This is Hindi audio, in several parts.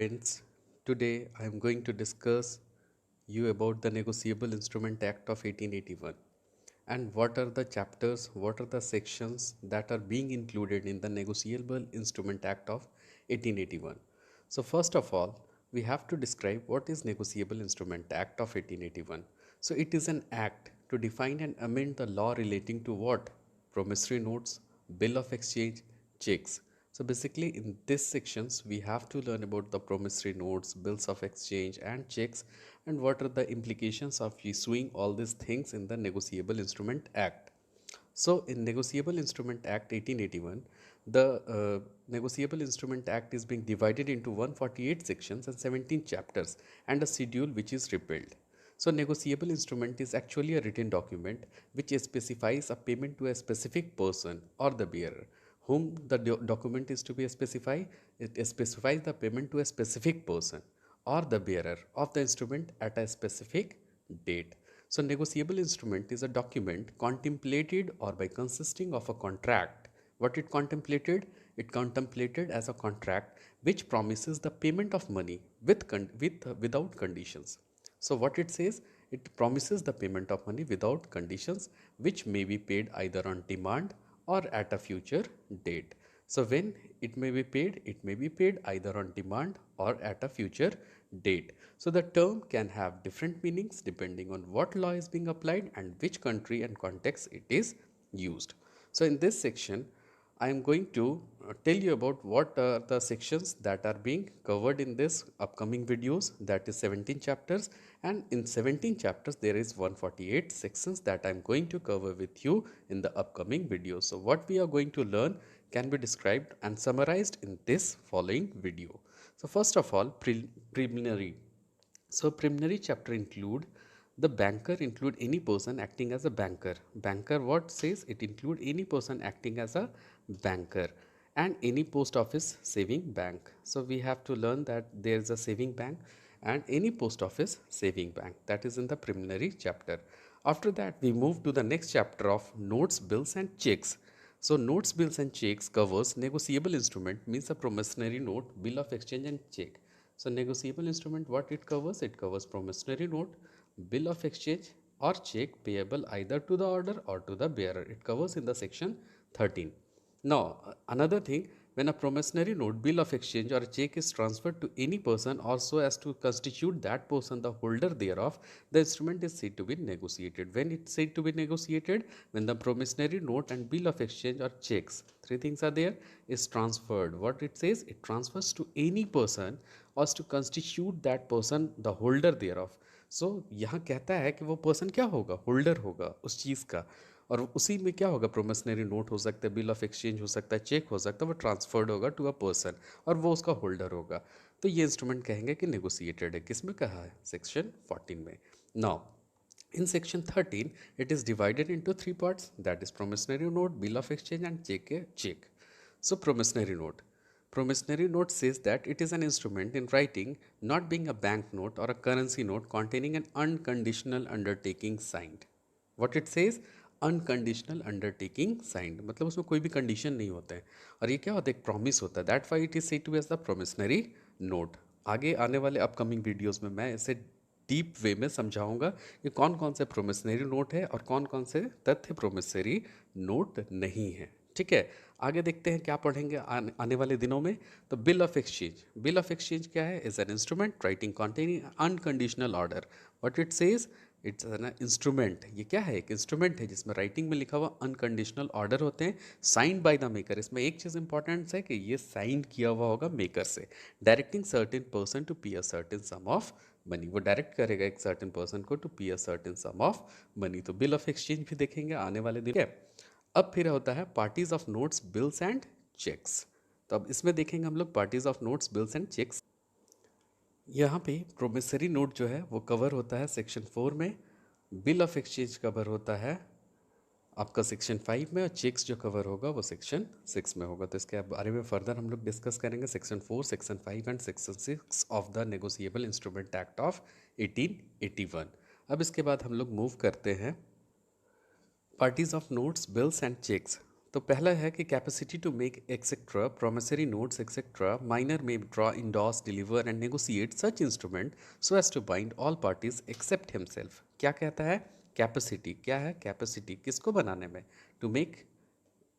friends. Today I am going to discuss you about the Negotiable Instrument Act of 1881 and what are the chapters, what are the sections that are being included in the Negotiable Instrument Act of 1881. So first of all, we have to describe what is Negotiable Instrument Act of 1881. So it is an act to define and amend the law relating to what? Promissory notes, bill of exchange, checks. So basically in this sections we have to learn about the promissory notes, bills of exchange and checks and what are the implications of issuing all these things in the Negotiable Instrument Act. So in Negotiable Instrument Act 1881, the Negotiable Instrument Act is being divided into 148 sections and 17 chapters and a schedule which is repealed. So negotiable instrument is actually a written document which specifies a payment to a specific person or the bearer. Whom the document is to be specified, it specifies the payment to a specific person or the bearer of the instrument at a specific date. So negotiable instrument is a document contemplated or by consisting of a contract. What it contemplated? It contemplated as a contract which promises the payment of money without conditions. So what it says, it promises the payment of money without conditions which may be paid either on demand or at a future date. So when it may be paid either on demand or at a future date. So the term can have different meanings depending on what law is being applied and which country and context it is used. So in this section, I am going to tell you about what are the sections that are being covered in this upcoming videos, that is 17 chapters, and in 17 chapters there is 148 sections that I am going to cover with you in the upcoming videos. So what we are going to learn can be described and summarized in this following video. So first of all, preliminary. So preliminary chapter include the banker, include any person acting as a banker. Banker what says? It include any person acting as a banker and any post office saving bank. So we have to learn that there is a saving bank and any post office saving bank. That is in the preliminary chapter. After that we move to the next chapter of notes, bills and checks. So notes, bills and checks covers negotiable instrument, means a promissory note, bill of exchange and check. So negotiable instrument, what it covers? It covers promissory note, bill of exchange or check payable either to the order or to the bearer. It covers in the section 13. Now, another thing, when a promissory note, bill of exchange or check is transferred to any person also as to constitute that person the holder thereof, the instrument is said to be negotiated. When it's said to be negotiated? When the promissory note and bill of exchange or checks, three things are there, is transferred. What it says? It transfers to any person or to constitute that person the holder thereof. So यहाँ कहता है कि वो पर्सन क्या होगा? होल्डर होगा उस चीज़ का, और उसी में क्या होगा? प्रोमिसनरी नोट हो सकता है, बिल ऑफ एक्सचेंज हो सकता है, चेक हो सकता है, वो ट्रांसफर्ड होगा टू अ पर्सन और वो उसका होल्डर होगा. तो ये इंस्ट्रूमेंट कहेंगे कि नेगोशिएटेड है. किस में कहा है? सेक्शन 14 में. Now in section 13 it is divided into three parts, that is promissory note, bill of exchange and check. So promissory note. Promissory note says that it is an instrument in writing, not being a bank note or a currency note, containing an unconditional undertaking signed. What it says? Unconditional undertaking signed, मतलब उसमें कोई भी कंडीशन नहीं होता है और ये क्या होता है? एक प्रॉमिस होता है. That why it is said to as the promissory note. आगे आने वाले अपकमिंग वीडियोस में मैं इसे डीप वे में समझाऊंगा कि कौन कौन से प्रोमिसनरी नोट है और कौन कौन से तथ्य प्रोमिसनरी नोट नहीं है. ठीक है, आगे देखते हैं क्या पढ़ेंगे आने वाले दिनों में. तो bill of exchange. Bill of exchange क्या है? Is an instrument writing containing unconditional order. What it says? It's an instrument. ये क्या है? एक इंस्ट्रूमेंट है जिसमें राइटिंग में लिखा हुआ अनकंडीशनल ऑर्डर होते हैं, साइंड बाय द मेकर. इसमें एक चीज़ इंपॉर्टेंट है कि ये साइन किया हुआ होगा मेकर से, directing certain person to pay a certain sum of money. वो डायरेक्ट करेगा एक सर्टेन पर्सन को to pay a certain sum of money. तो बिल ऑफ एक्सचेंज भी देखेंगे आने वाले दिन. अब फिर होता है parties of notes, bills and cheques. तो अब इसमें देखेंगे हम लोग parties of notes, bills and cheques. यहाँ पे प्रोमिसरी नोट जो है वो कवर होता है सेक्शन 4 में, बिल ऑफ एक्सचेंज कवर होता है आपका सेक्शन 5 में, और चेक्स जो कवर होगा वो सेक्शन 6 में होगा. तो इसके बारे में फर्दर हम लोग डिस्कस करेंगे section 4, section 5 and section 6 of the negotiable instrument act of 1881. अब इसके बाद हम लोग मूव करते हैं parties of notes, bills and cheques. तो पहला है कि capacity to make etcetera promissory notes etcetera minor में draw endorse deliver and negotiate such instrument so as to bind all parties except himself. क्या कहता है? कैपेसिटी क्या है? कैपेसिटी किसको बनाने में? टू मेक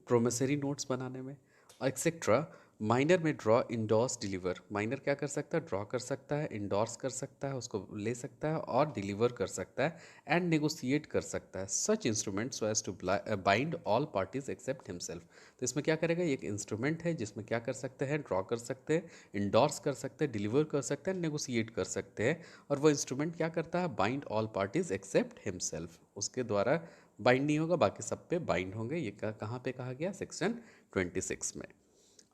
प्रोमिसरी नोट्स बनाने में। एक्सेट्रा माइनर में ड्रॉ इंडोर्स डिलीवर। माइनर क्या कर सकता है? ड्रॉ कर सकता है, इंडोर्स कर सकता है, उसको ले सकता है और डिलीवर कर सकता है एंड नेगोशिएट कर सकता है such instrument so as to bind all parties except himself. तो इसमें क्या करेगा? ये एक इंस्ट्रूमेंट है जिसमें क्या कर सकते हैं? ड्रॉ कर सकते हैं, इंडोर्स कर सकते हैं, डिलीवर कर सकते हैं, नेगोशिएट कर सकते हैं। और वो इंस्ट्रूमेंट क्या करता है? Bind all parties except himself. उसके द्वारा बाइंड नहीं होगा, बाकी सब पे बाइंड होंगे। ये कहाँ पे कहा गया? सेक्शन 26 में।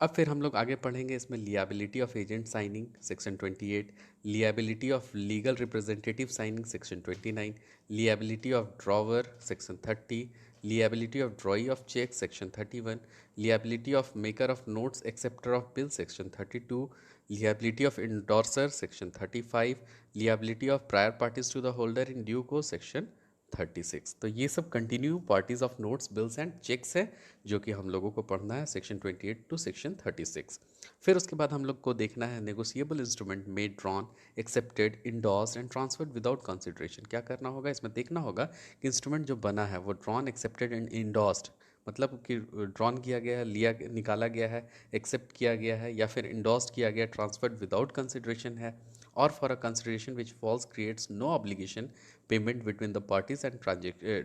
अब फिर हम लोग आगे पढ़ेंगे इसमें liability of agent signing section 28, liability of legal representative signing section 29, liability of drawer section 30, liability of drawee of cheque section 31, liability of maker of notes acceptor of bill section 32, liability of endorser section 35, liability of prior parties to the holder in due course section 36। तो ये सब continue parties of notes bills and cheques है जो कि हम लोगों को पढ़ना है सेक्शन 28 टू सेक्शन 36। फिर उसके बाद हम लोग को देखना है negotiable instrument made drawn accepted endorse and transferred without consideration. क्या करना होगा? इसमें देखना होगा कि इंस्ट्रूमेंट जो बना है वो ड्रॉन एक्सेप्टेड एंड इंडोर्स्ड, मतलब कि ड्रॉन किया गया है, लिया निकाला गया है, एक्सेप्ट किया गया है या फिर इंडोर्स्ड किया गया, ट्रांसफर्ड विदाउट कंसिडरेशन है, और for a consideration which falls creates no obligation payment between the parties and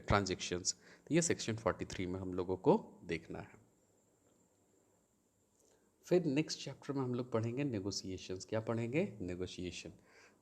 transactions. तो ये सेक्शन 43 में हम लोगों को देखना है। फिर नेक्स्ट चैप्टर में हम लोग पढ़ेंगे नेगोशिएशंस। क्या पढ़ेंगे? नेगोशिएशन।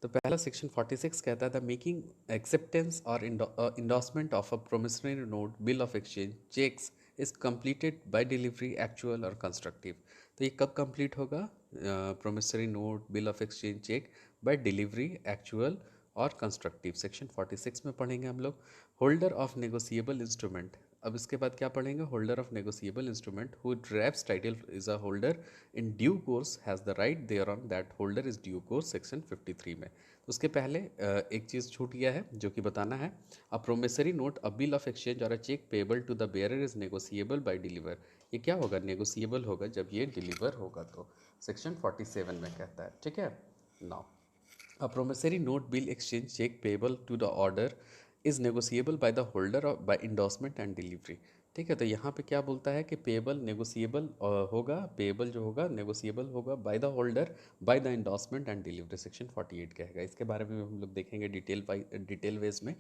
तो पहला सेक्शन 46 कहता है द मेकिंग एक्सेप्टेंस और endorsement of a promissory note bill of exchange cheques is completed by delivery actual और कंस्ट्रक्टिव। तो ये कब कंप्लीट होगा? Promissory note bill of exchange cheque by delivery actual और कंस्ट्रक्टिव। सेक्शन 46 में पढ़ेंगे हम लोग होल्डर ऑफ नेगोशिएबल इंस्ट्रूमेंट। अब इसके बाद क्या पढ़ेंगे? Holder of negotiable instrument who drafts title is a holder in due course has the right there on that holder is due course section 53 में। तो उसके पहले एक चीज़ छूट गया है जो कि बताना है। A promissory note a bill of exchange और a cheque payable to the bearer is negotiable by deliver. ये क्या होगा? नेगोशिएबल होगा जब ये डिलीवर होगा। तो सेक्शन 47 में कहता है। ठीक है। Now a promissory note bill exchange check payable to the order is negotiable by the holder or by endorsement and delivery। ठीक है। तो यहाँ पे क्या बोलता है कि पेबल नेगोशिएबल होगा, पेबल जो होगा नेगोशिएबल होगा by the holder by the endorsement and delivery. Section 48 कहेगा। इसके बारे में हम लोग देखेंगे डिटेल वेज में।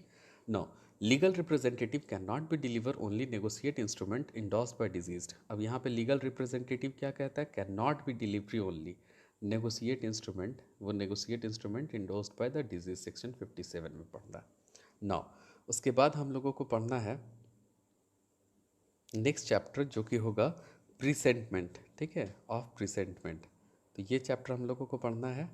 No legal representative can not be deliver only negotiate instrument endorse by deceased. अब यहाँ पे लीगल रिप्रेजेंटेटिव क्या कहता है? Can not be delivery only negotiate instrument, वो negotiate instrument endorsed by the deceased. Section 57 में पढ़ना है। नाउ उसके बाद हम लोगों को पढ़ना है नेक्स्ट चैप्टर जो कि होगा प्रीसेंटमेंट। ठीक है, ऑफ प्रीसेंटमेंट। तो ये चैप्टर हम लोगों को पढ़ना है।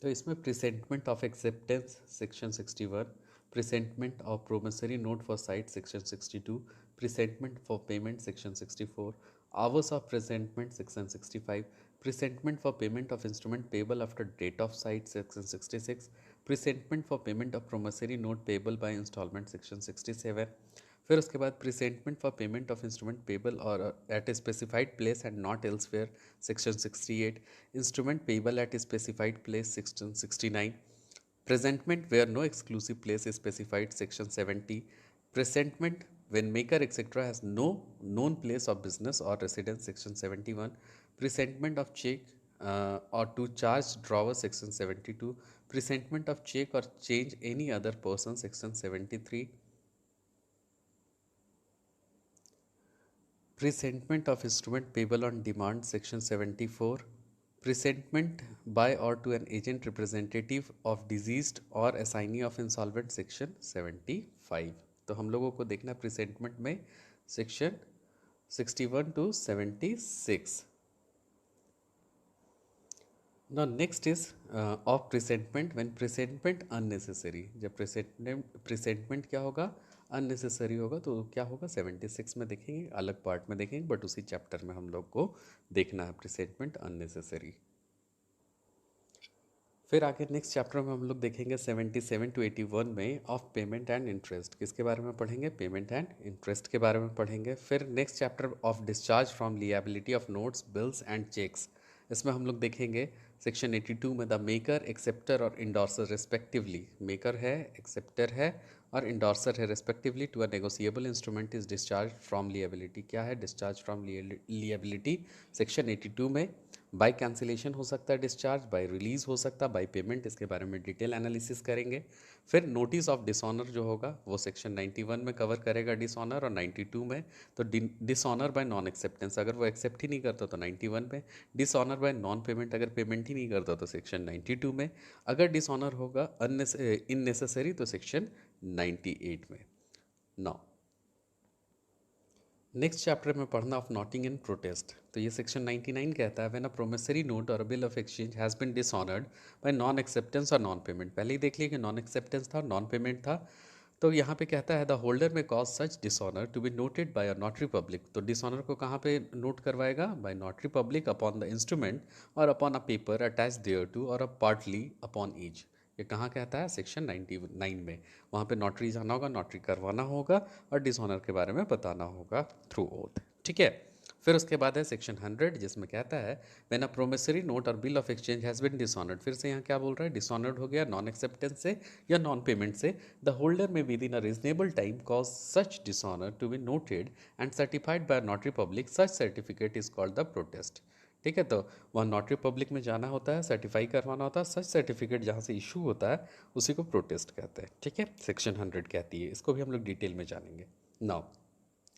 तो इसमें presentment of acceptance section 61, presentment of promissory note for sight section 62, presentment for payment section 64, hours of presentment section 65, presentment for payment of instrument payable after date of sight section 66, presentment for payment of promissory note payable by instalment section 67। फिर उसके बाद presentment for payment of instrument payable और at a specified place and not elsewhere section 68, instrument payable at a specified place section 69, presentment where no exclusive place is specified section 70, presentment when maker etc has no known place of business or residence section 71, presentment of check or to charge drawer section 72, presentment of check or change any other person section 73, presentment of instrument payable on demand section 74, presentment by or to an agent representative of deceased or assignee of insolvent section 75। तो हम लोगों को देखना प्रेजेंटमेंट में section 61 to 76। Now next is of presentment when presentment unnecessary। जब presentment क्या होगा? unnecessary होगा। तो क्या होगा? 76 में देखेंगे, अलग पार्ट में देखेंगे, बट उसी चैप्टर में हम लोग को देखना है presentment unnecessary। फिर आगे नेक्स्ट चैप्टर में हम लोग देखेंगे 77 to 81 में ऑफ पेमेंट एंड इंटरेस्ट। किसके बारे में पढ़ेंगे? पेमेंट एंड इंटरेस्ट के बारे में पढ़ेंगे। फिर next chapter of discharge from liability of notes, bills and cheques. इसमें हम लोग देखेंगे सेक्शन 82 में द मेकर, एक्सेप्टर और इंडोर्सर रिस्पेक्टिवली। मेकर है, एक्सेप्टर है और इंडोर्सर है respectively to a negotiable instrument is discharge from liability. क्या है डिस्चार्ज फ्रॉम लिएबिलिटी? सेक्शन 82 में बाय कैंसिलेशन हो सकता है डिस्चार्ज, बाय रिलीज हो सकता है, बाय पेमेंट। इसके बारे में डिटेल एनालिसिस करेंगे। फिर नोटिस ऑफ डिसऑनर जो होगा वो सेक्शन 91 में कवर करेगा डिसऑनर, और 92 में तो डिसऑनर बाय नॉन एक्सेप्टेंस, अगर वो एक्सेप्ट ही नहीं करता तो 91 में। डिसऑनर बाय नॉन पेमेंट, अगर पेमेंट ही नहीं करता तो सेक्शन 92 में। अगर डिसऑनर होगा इननेसेसरी तो सेक्शन 98 में। नाउ नेक्स्ट चैप्टर में पढ़ना ऑफ नॉटिंग इन प्रोटेस्ट। तो ये सेक्शन 99 कहता है व्हेन अ प्रोमिसरी नोट और bill of exchange has been dishonoured by non acceptance और नॉन पेमेंट। पहले ही देख लिया कि नॉन एक्सेप्टेंस था और नॉन पेमेंट था। तो यहाँ पे कहता है the holder may cause such dishonour to be noted by a notary public. तो डिसऑनर को कहाँ पे नोट करवाएगा? By notary public upon the instrument or upon a paper attach thereto or a partly upon each. ये कहाँ कहता है? सेक्शन 99 में। वहाँ पे नोटरी जाना होगा, नोटरी करवाना होगा और डिसऑनर के बारे में बताना होगा थ्रू ओथ। ठीक है। फिर उसके बाद है सेक्शन 100 जिसमें कहता है व्हेन अ प्रोमिसरी नोट और bill of exchange has been dishonoured. फिर से यहाँ क्या बोल रहा है? डिसऑनर्ड हो गया नॉन एक्सेप्टेंस से या नॉन पेमेंट से। The holder may within a reasonable time cause such dishonour to be noted and certified by notary public. Such certificate is called the protest. ठीक है। तो वहाँ नोटरी पब्लिक में जाना होता है, सर्टिफाई करवाना होता है। सच सर्टिफिकेट जहाँ से इशू होता है उसी को प्रोटेस्ट कहते हैं। ठीक है। सेक्शन 100 कहती है, इसको भी हम लोग डिटेल में जानेंगे। नाउ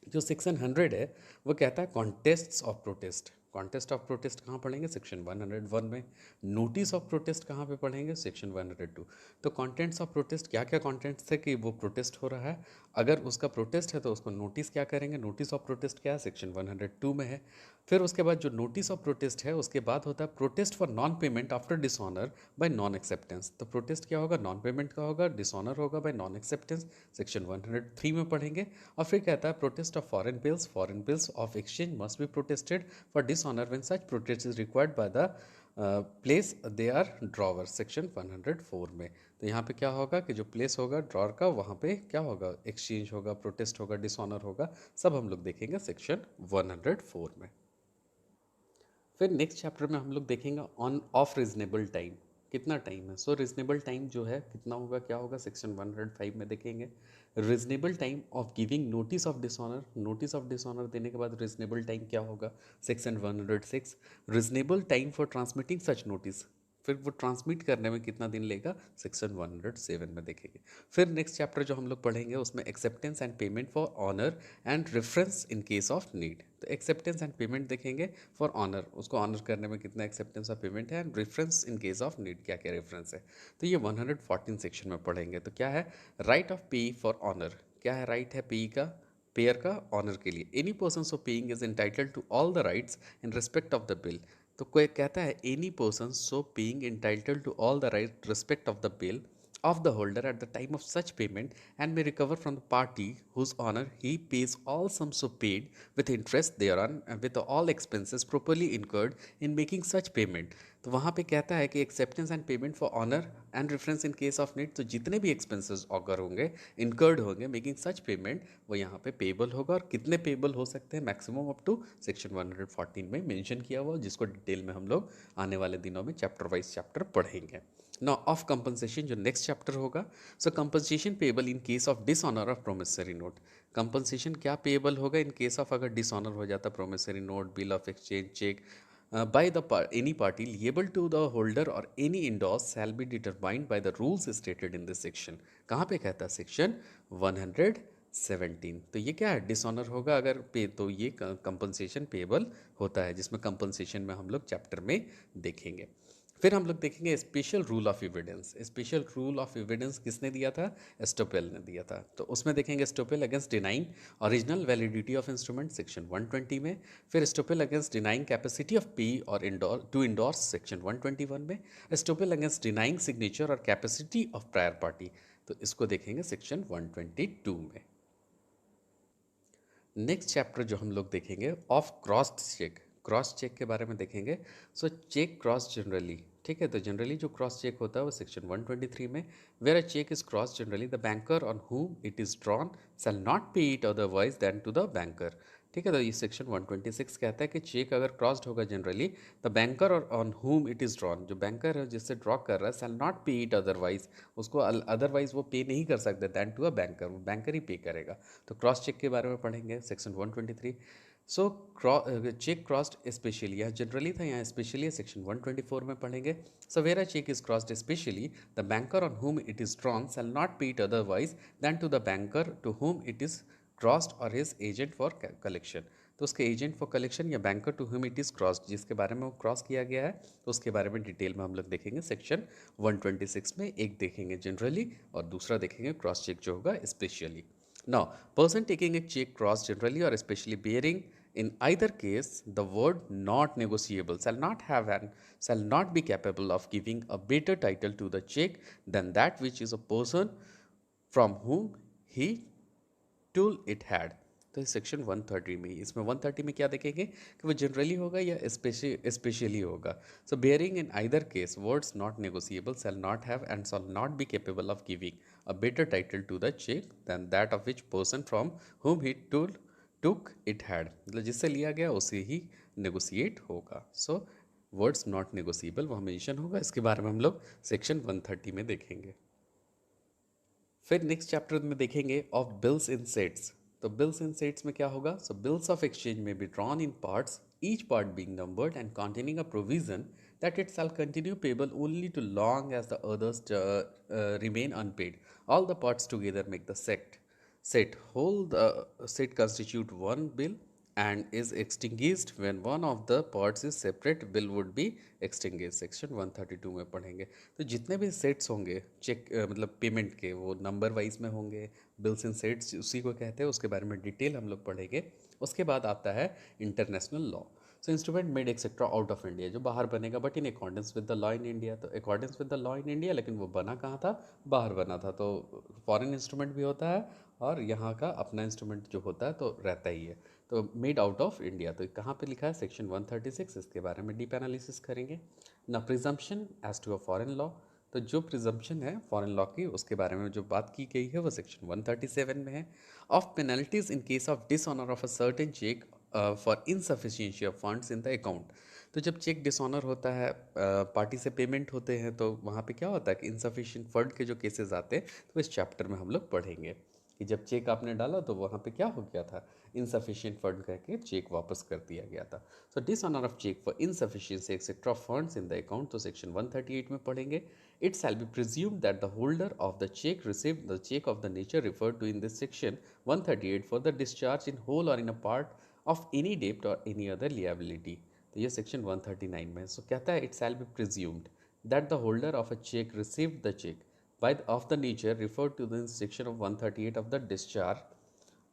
जो सेक्शन 100 है वो कहता है contests of protest. Contest of protest कहाँ पढ़ेंगे? सेक्शन 101 में। नोटिस ऑफ प्रोटेस्ट कहाँ पे पढ़ेंगे? सेक्शन 102। तो कॉन्टेंट्स ऑफ प्रोटेस्ट क्या क्या कॉन्टेंट्स है कि वो प्रोटेस्ट हो रहा है, अगर उसका प्रोटेस्ट है तो उसको नोटिस क्या करेंगे? नोटिस ऑफ प्रोटेस्ट क्या है? सेक्शन 102 में है। फिर उसके बाद जो नोटिस ऑफ प्रोटेस्ट है उसके बाद होता है protest for non payment after dishonour bye non acceptance. तो प्रोटेस्ट क्या होगा? नॉन पेमेंट का होगा, डिसऑनर होगा बाय नॉन एक्सेप्टेंस, सेक्शन 103 में पढ़ेंगे। और फिर कहता है protest of foreign bills. Foreign bills of exchange must be protested for dishonour when such protest is required by the place they are drawer, section 104 में। तो यहाँ पे क्या होगा कि जो प्लेस होगा ड्रॉर का वहाँ पे क्या होगा? एक्सचेंज होगा, प्रोटेस्ट होगा, डिसऑनर होगा, सब हम लोग देखेंगे सेक्शन 104 में। फिर नेक्स्ट चैप्टर में हम लोग देखेंगे ऑन ऑफ रीजनेबल टाइम। कितना टाइम है? सो रीजनेबल टाइम जो है कितना होगा, क्या होगा? सेक्शन 105 में देखेंगे reasonable time of giving notice of dishonour. Notice of dishonour देने के बाद रीजनेबल टाइम क्या होगा? Section 106। Reasonable time for transmitting such notice, फिर वो ट्रांसमिट करने में कितना दिन लेगा? सेक्शन 107 में देखेंगे। फिर नेक्स्ट चैप्टर जो हम लोग पढ़ेंगे उसमें acceptance and payment for honour and reference in case of need. तो एक्सेप्टेंस एंड पेमेंट देखेंगे फॉर ऑनर, उसको ऑनर करने में कितना एक्सेप्टेंस और पेमेंट है, and reference in case of need, क्या क्या रेफरेंस है। तो ये 114 सेक्शन में पढ़ेंगे। तो क्या है? राइट ऑफ पे फॉर ऑनर। क्या है राइट है पे का? पेयर का ऑनर के लिए। Any person so paying is entitled to all the rights in respect of the bill. तो कोई कहता है any person so paying entitled to all the right respect of the bill of the holder at the time of such payment and may recover from the party whose honor he pays all sums so paid with interest thereon and with all expenses properly incurred in making such payment। तो वहाँ पे कहता है कि acceptance and payment for honour and reference in case of need. तो जितने भी एक्सपेंसेस ऑकर होंगे, इनकर्ड होंगे मेकिंग सच पेमेंट, वो यहाँ पे पेबल होगा। और कितने पेबल हो सकते हैं? मैक्सिमम अप टू सेक्शन 114 में मेंशन किया हुआ, जिसको डिटेल में हम लोग आने वाले दिनों में चैप्टर वाइज चैप्टर पढ़ेंगे। नाउ ऑफ कंपनसेशन जो नेक्स्ट चैप्टर होगा। So compensation payable in case of dishonour of promissory note. Compensation क्या पेबल होगा इन केस ऑफ अगर डिसऑनर हो जाता promissory note, bill of exchange, cheque by the any party liable to the holder or any indorse shall be determined by the rules stated in this section। कहाँ पे कहता है? सेक्शन 117। तो ये क्या है? डिसऑनर होगा अगर पे, तो ये कंपनसेशन पेबल होता है, जिसमें कंपनसेशन में हम लोग चैप्टर में देखेंगे। फिर हम लोग देखेंगे special rule of evidence. Special rule of evidence किसने दिया था? एस्टोपेल ने दिया था। तो उसमें देखेंगे estoppel against denying original validity of instrument, section 120 में। फिर estoppel against denying capacity of payer to endorse, section 121 में। Estoppel against denying signature or capacity of prior party, तो इसको देखेंगे सेक्शन 122 में। नेक्स्ट चैप्टर जो हम लोग देखेंगे of cross cheque. Cross cheque के बारे में देखेंगे। सो चेक क्रॉस जनरली, ठीक है, तो जनरली जो क्रॉस चेक होता है वो सेक्शन 123 में, where a cheque is cross generally the banker on whom it is drawn shall not pay it otherwise than to the banker। ठीक है, तो ये सेक्शन 126 कहता है कि चेक अगर क्रॉस्ड होगा जनरली, द बैंकर और on whom it is drawn, जो बैंकर है जिससे ड्रॉ कर रहा है, shall not pay it otherwise, उसको अदरवाइज वो पे नहीं कर सकते दैन टू अ बैंकर, वो बैंकर ही पे करेगा। तो क्रॉस चेक के बारे में पढ़ेंगे section 123। So cheque crossed specially, यहाँ जनरली था, यहाँ स्पेशली सेक्शन 124 में पढ़ेंगे। So where a cheque is crossed specially the banker on whom it is drawn shall not pay it otherwise than to the banker to whom it is crossed और हिज एजेंट फॉर कलेक्शन। तो उसके एजेंट फॉर कलेक्शन या banker to whom it is crossed, जिसके बारे में वो क्रॉस किया गया है, तो उसके बारे में डिटेल में हम लोग देखेंगे सेक्शन 126 में। एक देखेंगे जनरली और दूसरा देखेंगे क्रॉस चेक जो होगा specially. Now, person taking a check cross generally or especially bearing in either case the word not negotiable shall not be capable of giving a better title to the check than that which is a person from whom he tool it had। तो सेक्शन 130 में, इसमें 130 में क्या देखेंगे कि वो जनरली होगा या स्पेशली होगा। So bearing in either case words not negotiable shall not have and shall not be capable of giving a better title to the check than that of which person from whom he took it had, मतलब जिससे लिया गया उसे ही नेगोशिएट होगा। सो वर्ड्स नॉट नेगोशिएबल वो मेंशन होगा, इसके बारे में हम लोग सेक्शन 130 में देखेंगे। फिर नेक्स्ट चैप्टर में देखेंगे ऑफ बिल्स इन सेट्स। तो बिल्स इन सेट्स में क्या होगा? सो बिल्स ऑफ एक्सचेंज में be drawn in parts, each part being numbered and containing a provision that it shall continue payable only to long as the others remain unpaid. All the parts together make the set whole, the set constitute one bill and is extinguished when one of the parts is separate, bill would be extinguished। Section 132 में पढ़ेंगे। तो जितने भी सेट्स होंगे चेक मतलब पेमेंट के, वो नंबर वाइज में होंगे, बिल्स इन सेट्स उसी को कहते हैं, उसके बारे में डिटेल हम लोग पढ़ेंगे। उसके बाद आता है international law. So instrument made etcetera out of India, जो बाहर बनेगा but in accordance with the law in India. तो accordance with the law in India, लेकिन वो बना कहाँ था? बाहर बना था। तो फॉरेन इंस्ट्रूमेंट भी होता है और यहाँ का अपना इंस्ट्रूमेंट जो होता है तो रहता ही है। तो मेड आउट ऑफ इंडिया, तो कहाँ पे लिखा है? सेक्शन 136, इसके बारे में डीप एनालिसिस करेंगे ना। Presumption as to a foreign law, तो जो प्रिजम्पशन है फॉरेन लॉ की, उसके बारे में जो बात की गई है वो सेक्शन 137 में है। Of penalties in case of dishonour of a certain cheque for insufficiency of funds in the account. तो जब चेक डिसऑनर होता है, पार्टी से पेमेंट होते हैं, तो वहाँ पे क्या होता है कि इनसफिशियंट फंड के जो केसेस आते हैं, तो इस चैप्टर में हम लोग पढ़ेंगे कि जब चेक आपने डाला तो वहाँ पे क्या हो गया था, इनसफिशियंट फंड कह के चेक वापस कर दिया गया था। So dishonour of cheque for insufficiency etcetera funds in the account, तो सेक्शन 138 में पढ़ेंगे। It shall be presumed that the holder of the cheque received the cheque of the nature referred to in this section 138 for the discharge in whole or in a part of any डेब्ट और एनी अदर लिएबिलिटी। तो ये सेक्शन 139 में। सो कहता है it shall be presumed that the holder of a cheque received the cheque by of the nature referred to in section of 138 of the discharge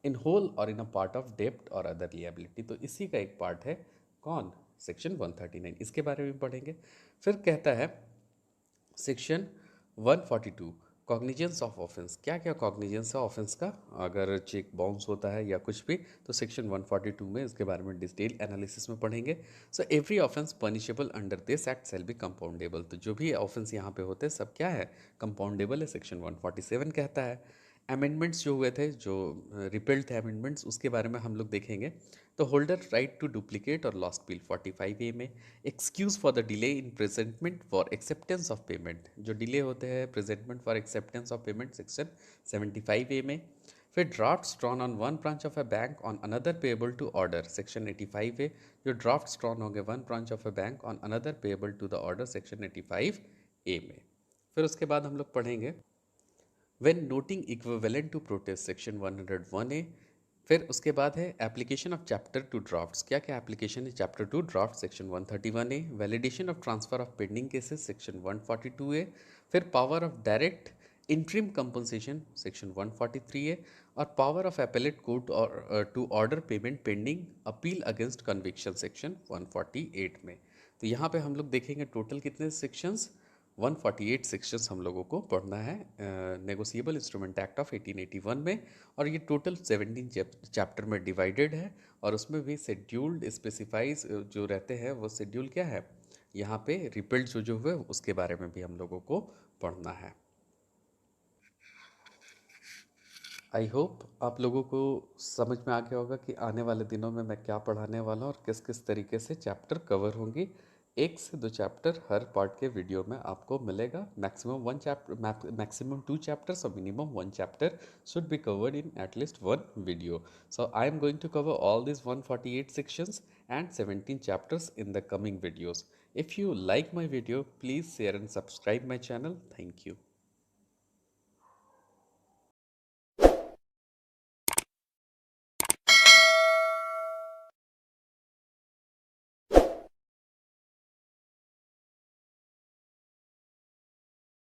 in whole or in a part of debt or other liability। तो इसी का एक पार्ट है कौन? सेक्शन 139, इसके बारे में पढ़ेंगे। फिर कहता है सेक्शन 142 कॉग्निजेंस ऑफ ऑफेंस। क्या क्या कॉग्निजेंस है ऑफेंस का अगर चेक बाउंस होता है या कुछ भी, तो सेक्शन 142 में इसके बारे में डिटेल एनालिसिस में पढ़ेंगे। So every offence punishable under this act shall be compoundable. तो जो भी ऑफेंस यहाँ पे होते हैं सब क्या है? कंपाउंडेबल है। सेक्शन 147 कहता है। अमेंडमेंट्स जो हुए थे, जो रिपेल्ड थे अमेंडमेंट्स, उसके बारे में हम लोग देखेंगे। तो होल्डर राइट टू डुप्लीकेट और लॉस्ट बिल 45A में। Excuse for the delay in presentment for acceptance of payment, जो डिले होते हैं presentment for acceptance of payment, section 75A में। फिर draft drawn on one branch of a bank on another payable to order, section 85A। जो ड्राफ्ट ड्रॉन होंगे one branch of a bank on another payable to the order, section 85A में। फिर उसके बाद हम लोग पढ़ेंगे when noting equivalent to protest, section 101A। फिर उसके बाद है application of chapter to drafts. क्या क्या एप्लीकेशन है chapter to draft, section 131A। Validation of transfer of pending cases, section 142A। फिर power of direct interim compensation, section 143A। और पावर ऑफ एपेलेट कोर्ट और to order payment pending appeal against conviction, section 148 में। तो यहाँ पे हम लोग देखेंगे टोटल कितने सेक्शंस, 148 सेक्शंस हम लोगों को पढ़ना है नेगोशिएबल इंस्ट्रूमेंट एक्ट ऑफ 1881 में। और ये टोटल 17 चैप्टर में डिवाइडेड है। और उसमें भी शेड्यूल्ड स्पेसिफाइज जो रहते हैं, वो शेड्यूल क्या है? यहाँ पे रिपेल्ड जो हुए उसके बारे में भी हम लोगों को पढ़ना है। आई होप आप लोगों को समझ में आ गया होगा कि आने वाले दिनों में मैं क्या पढ़ाने वाला हूँ और किस किस तरीके से चैप्टर कवर होंगी। 1 से 2 चैप्टर हर पार्ट के वीडियो में आपको मिलेगा। मैक्सिमम 2 चैप्टर्स और minimum 1 chapter should be covered in at least one video. So I am going to cover all these 148 sections and 17 chapters in the coming videos. If you like my video, please share and subscribe my channel. Thank you.